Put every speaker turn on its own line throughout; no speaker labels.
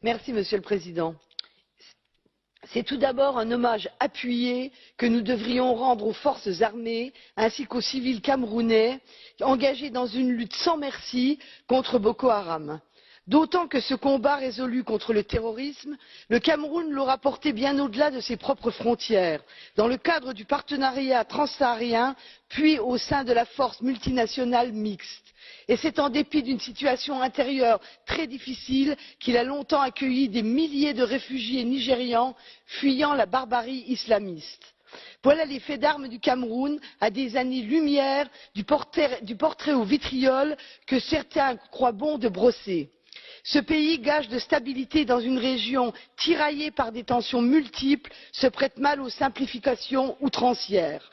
Monsieur le Président. C'est tout d'abord un hommage appuyé que nous devrions rendre aux forces armées ainsi qu'aux civils camerounais engagés dans une lutte sans merci contre Boko Haram. D'autant que ce combat résolu contre le terrorisme, le Cameroun l'aura porté bien au-delà de ses propres frontières, dans le cadre du partenariat transsaharien, puis au sein de la force multinationale mixte. Et c'est en dépit d'une situation intérieure très difficile qu'il a longtemps accueilli des milliers de réfugiés nigérians fuyant la barbarie islamiste. Voilà les faits d'armes du Cameroun à des années-lumière du portrait au vitriol que certains croient bon de brosser. Ce pays, gage de stabilité dans une région tiraillée par des tensions multiples, se prête mal aux simplifications outrancières.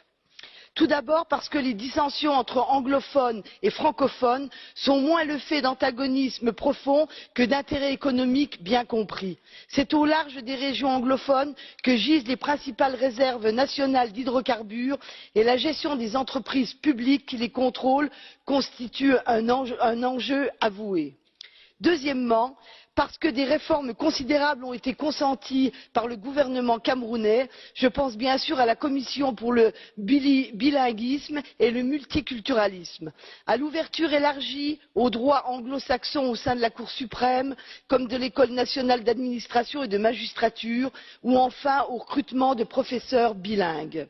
Tout d'abord parce que les dissensions entre anglophones et francophones sont moins le fait d'antagonismes profonds que d'intérêts économiques bien compris. C'est au large des régions anglophones que gisent les principales réserves nationales d'hydrocarbures et la gestion des entreprises publiques qui les contrôlent constitue un enjeu avoué. Deuxièmement, parce que des réformes considérables ont été consenties par le gouvernement camerounais, je pense bien sûr à la commission pour le bilinguisme et le multiculturalisme, à l'ouverture élargie au droit anglo-saxon au sein de la Cour suprême, comme de l'École nationale d'administration et de magistrature, ou enfin au recrutement de professeurs bilingues.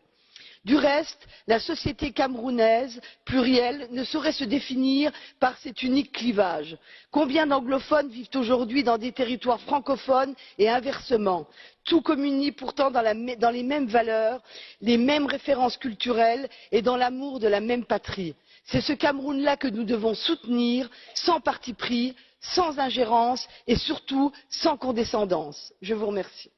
Du reste, la société camerounaise plurielle ne saurait se définir par cet unique clivage. Combien d'anglophones vivent aujourd'hui dans des territoires francophones et inversement? Tout communie pourtant dans les mêmes valeurs, les mêmes références culturelles et dans l'amour de la même patrie. C'est ce Cameroun là que nous devons soutenir sans parti pris, sans ingérence et surtout sans condescendance. Je vous remercie.